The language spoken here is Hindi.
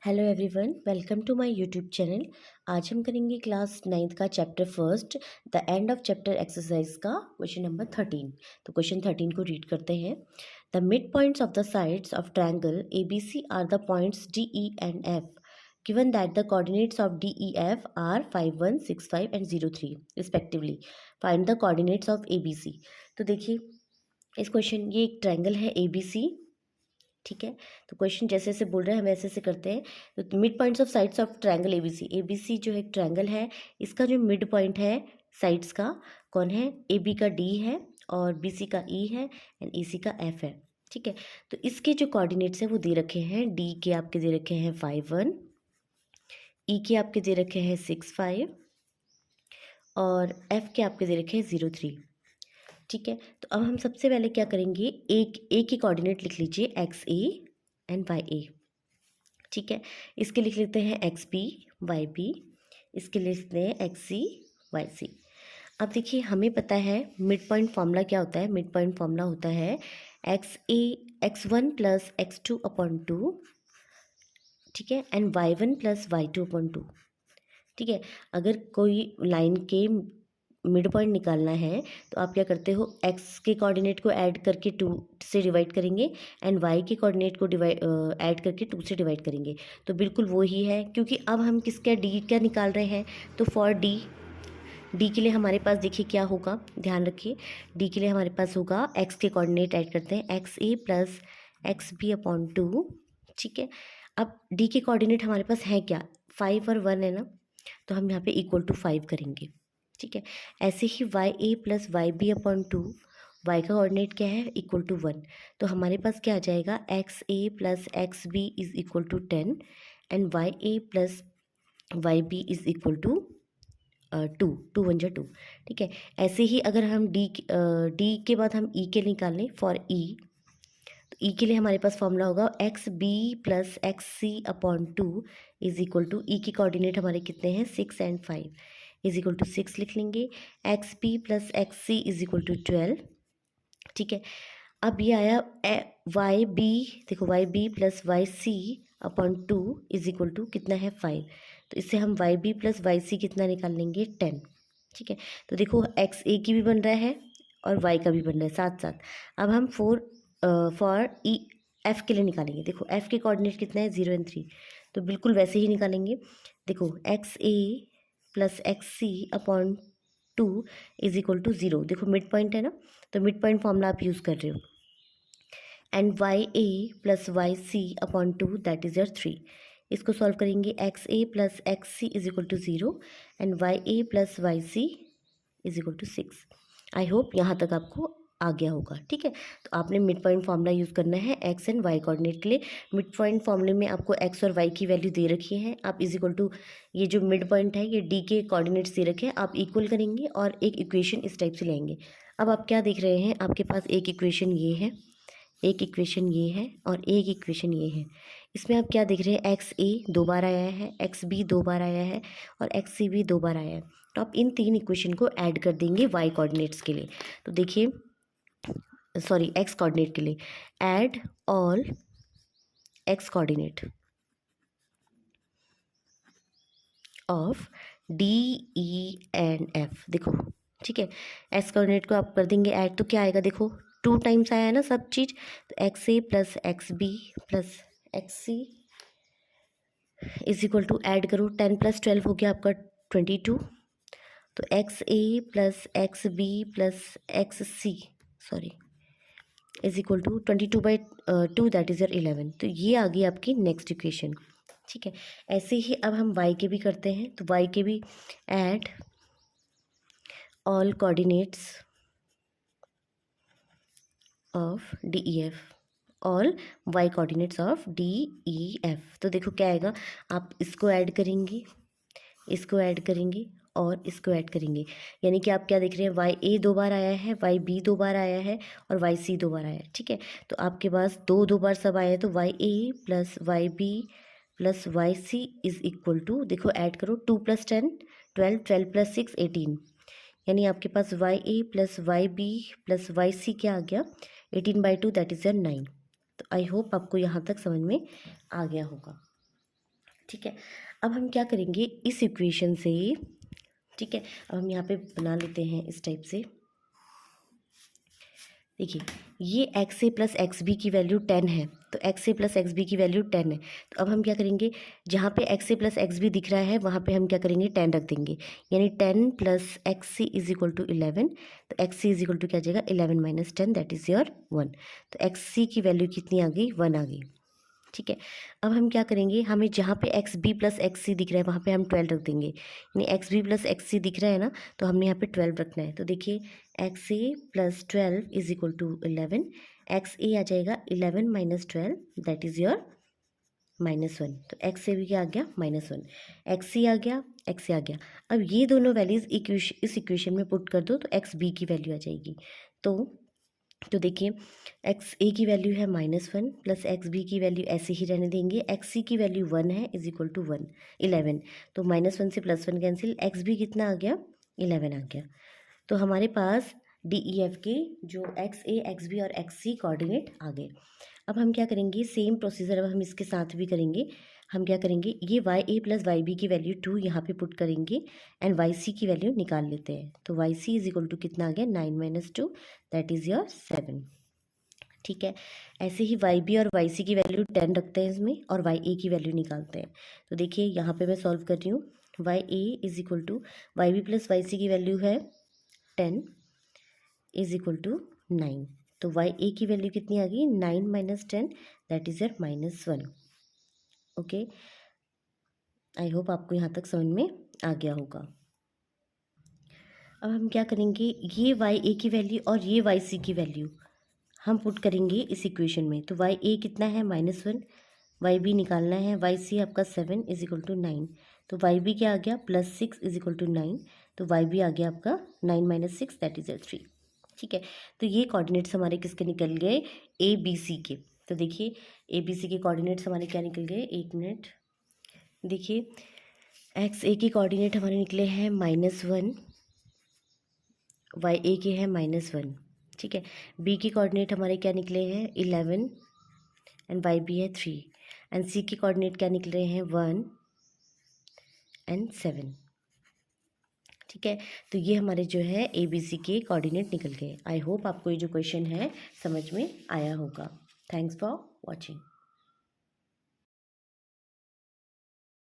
Hello everyone, welcome to my YouTube channel. आज हम करेंगे क्लास 9th का chapter first the end of chapter exercise का क्वेश्चन नंबर 13। तो क्वेश्चन 13 को रीड करते हैं। The mid points of the sides of triangle A B C are the points D E and F given that the coordinates of D E F are 5 1 6 5 and 0 3 respectively. Find the coordinates of A B C. तो देखिए इस क्वेश्चन, ये एक ट्रायंगल है ए बी सी, ठीक है। तो क्वेश्चन जैसे जैसे बोल रहे हैं हम ऐसे ऐसे करते हैं। तो mid points of sides of triangle ABC जो है एक ट्रायंगल है, इसका जो मिड पॉइंट है साइड्स का कौन है? ए बी का डी है और बी सी का ई है एंड ई सी का एफ है, ठीक है। तो इसके जो कोऑर्डिनेट्स हैं वो दे रखे हैं। डी के आपके दे रखे हैं 5 1, ई के आपके दे रखे हैं 6 5 और एफ के आपके दे रखे हैं 0 3, ठीक है। तो अब हम सबसे पहले क्या करेंगे, एक की कोऑर्डिनेट लिख लीजिए एक्स ए एंड वाई ए, ठीक है। इसके लिख लेते हैं एक्स बी वाई बी, इसके लिखते हैं एक्स सी वाई सी। अब देखिए हमें पता है मिड पॉइंट फॉर्मूला क्या होता है। मिड पॉइंट फॉर्मूला होता है x a x one plus x two upon two, ठीक है, and y one plus y two upon two, ठीक है। अगर कोई लाइन के मिड पॉइंट निकालना है तो आप क्या करते हो, एक्स के कोऑर्डिनेट को ऐड करके 2 से डिवाइड करेंगे एंड वाई के कोऑर्डिनेट को ऐड करके 2 से डिवाइड करेंगे। तो बिल्कुल वो ही है, क्योंकि अब हम किसका डी क्या निकाल रहे हैं। तो फॉर डी के लिए हमारे पास देखिए क्या होगा, ध्यान रखिए। डी के लिए हमारे पास होगा एक्स के कोऑर्डिनेट ऐड करते हैं एक्स ए plus x b upon two, ठीक है। अब डी के कोऑर्डिनेट हमारे पास है क्या, 5 और 1 है ना, तो हम यहाँ पे इक्वल टू 5 करेंगे, ठीक है। ऐसे ही वाई ए plus y b upon two, y का कोऑर्डिनेट क्या है, इक्वल टू 1। तो हमारे पास क्या आ जाएगा, x A plus x B is equal to 10 and y A plus y B is equal to 2, 2 1 जा 2, ठीक है। ऐसे ही अगर हम डी के बाद हम ई के निकालें फॉर ई, तो ई के लिए हमारे पास फॉर्मूला होगा x B plus x C upon two is equal to, E के कोऑर्डिनेट हमारे कितने हैं 6 एंड 5, इज इक्वल टू 6 लिख लेंगे। X P plus x C is equal to 12, ठीक है। अब ये आया वाई बी, देखो y B plus y C upon two is equal to कितना है 5। तो इससे हम y B plus y C कितना निकाल लेंगे 10, ठीक है। तो देखो एक्स ए की भी बन रहा है और वाई का भी बन रहा है साथ साथ। अब हम फॉर ई एफ के लिए निकालेंगे। देखो एफ के कोऑर्डिनेट कितना है 0 एंड 3, तो बिल्कुल वैसे ही निकालेंगे। देखो x A plus x C upon two is equal to 0, देखो मिड पॉइंट है ना, तो मिड पॉइंट फॉर्मूला आप यूज़ कर रहे हो। And y A plus y C upon two that is your 3, इसको सॉल्व करेंगे। X A plus x C is equal to 0 and y A plus y C is equal to 6। I hope यहाँ तक आपको आ गया होगा, ठीक है। तो आपने मिड पॉइंट फार्मूला यूज़ करना है एक्स एंड वाई कोऑर्डिनेट के लिए। मिड पॉइंट फार्मूले में आपको एक्स और वाई की वैल्यू दे रखी है। आप इज इक्वल टू, ये जो मिड पॉइंट है ये डी के कोऑर्डिनेट्स दे रखे हैं, आप इक्वल करेंगे और एक इक्वेशन इस टाइप से लेंगे। अब आप क्या देख रहे हैं, आपके पास एक इक्वेशन ये है, एक इक्वेशन ये है और एक इक्वेशन ये है। इसमें आप क्या देख रहे हैं, एक्स ए 2 बार आया है, एक्स बी 2 बार आया है और एक्स सी भी 2 बार आया है। तो आप इन 3 इक्वेशन को ऐड कर देंगे वाई कोऑर्डिनेट्स के लिए। तो देखिए, सॉरी एक्स कोऑर्डिनेट के लिए, add all x coordinate of D E and F, देखो ठीक है। एक्स कोऑर्डिनेट को आप कर देंगे ऐड, तो क्या आएगा, देखो 2 टाइम्स आया है ना सब चीज़। तो x A plus x B plus x C is equal to, add करो 10 प्लस 12 हो गया आपका 22। तो x A plus x B plus x C, sorry, is equal to 22/2 that is your 11। तो ये आ गई आपकी नेक्स्ट इक्वेशन, ठीक है। ऐसे ही अब हम y के भी करते हैं। तो y के भी add all coordinates of D E F, all y coordinates of D E F. तो देखो क्या आएगा, आप इसको ऐड करेंगे, इसको ऐड करेंगे और इसको ऐड करेंगे। यानी कि आप क्या देख रहे हैं, वाई ए 2 बार आया है, वाई बी 2 बार आया है और वाई सी 2 बार आया है, ठीक है। तो आपके पास 2 बार सब आया है, तो y A plus y B plus y C is equal to, देखो ऐड करो 2 + 10 12, 12 + 6 18, यानी आपके पास वाई ए plus y B plus y c क्या आ गया 18/2 दैट इज योर 9। तो आई होप आपको यहाँ तक समझ में आ गया होगा। ठीक है, अब हम क्या करेंगे इस इक्वेशन से, ठीक है, अब हम यहाँ पे बना लेते हैं इस टाइप से। देखिए ये एक्स ए प्लस एक्स बी की वैल्यू 10 है, तो एक्स ए प्लस एक्स बी की वैल्यू 10 है। तो अब हम क्या करेंगे, जहाँ पे एक्स ए प्लस एक्स बी दिख रहा है वहाँ पे हम क्या करेंगे 10 रख देंगे, यानी 10 plus x C is equal to 11। तो x C is equal to क्या आ जाएगा 11 माइनस 10 दैट इज़ योर 1। तो एक्स सी की वैल्यू कितनी आ गई 1 आ गई। ठीक है, अब हम क्या करेंगे, हमें जहाँ पे एक्स बी प्लस एक्स सी दिख रहा है वहाँ पे हम 12 रख देंगे, यानी एक्स बी प्लस एक्स सी दिख रहा है ना, तो हमने यहाँ पे 12 रखना है। तो देखिए x A plus 12 is equal to 11, x a आ जाएगा 11 माइनस 12 दैट इज़ योर -1। तो एक्स ए भी क्या आ गया -1, एक्स सी आ गया, एक्स ए आ गया। अब ये दोनों वैल्यूज़ इस इक्वेशन में पुट कर दो तो एक्स बी की वैल्यू आ जाएगी। तो देखिए एक्स ए की वैल्यू है -1 प्लस एक्स बी की वैल्यू ऐसे ही रहने देंगे, एक्स सी की वैल्यू 1 है इज इक्वल टू 11। तो -1 से +1 कैंसिल, एक्स बी कितना आ गया 11 आ गया। तो हमारे पास डी ई एफ के जो एक्स ए एक्स बी और एक्स सी कोऑर्डिनेट आ गए। अब हम क्या करेंगे, सेम प्रोसीजर अब हम इसके साथ भी करेंगे। हम क्या करेंगे, ये वाई ए प्लस वाई बी की वैल्यू 2 यहाँ पे पुट करेंगे एंड वाई सी की वैल्यू निकाल लेते हैं। तो y C is equal to कितना आ गया 9 माइनस 2 दैट इज़ योर 7। ठीक है, ऐसे ही वाई बी और वाई सी की वैल्यू 10 रखते हैं इसमें और वाई ए की वैल्यू निकालते हैं। तो देखिए यहाँ पे मैं सॉल्व कर रही हूँ, y A is equal to y B plus y C की वैल्यू है 10 इज इक्वल टू 9। तो वाई ए की वैल्यू कितनी आ गई 9 minus 10 that is your -1। Okay, I hope आपको यहाँ तक समझ में आ गया होगा। अब हम क्या करेंगे, ये वाई ए की वैल्यू और ये वाई सी की वैल्यू हम पुट करेंगे इस इक्वेशन में। तो वाई ए कितना है -1, वाई बी निकालना है, वाई सी आपका 7 इज इक्वल टू 9। तो वाई बी क्या आ गया +6 इज इक्वल टू 9। तो वाई बी आ गया आपका 9 माइनस 6 दैट इज 3। ठीक है, तो ये कोऑर्डिनेट्स हमारे किसके निकल गए, ए बी सी के। तो देखिए ए बी सी के कोऑर्डिनेट्स हमारे क्या निकल गए, एक मिनट देखिए, एक्स ए के कोऑर्डिनेट हमारे निकले हैं -1, वाई ए के हैं -1। ठीक है, बी के कोऑर्डिनेट हमारे क्या निकले हैं 11 एंड वाई बी है 3 एंड सी के कोऑर्डिनेट क्या निकले हैं 1 एंड 7। ठीक है, तो ये हमारे जो है ए बी सी के कोऑर्डिनेट निकल गए। आई होप आपको ये जो क्वेश्चन है समझ में आया होगा। Thanks for watching.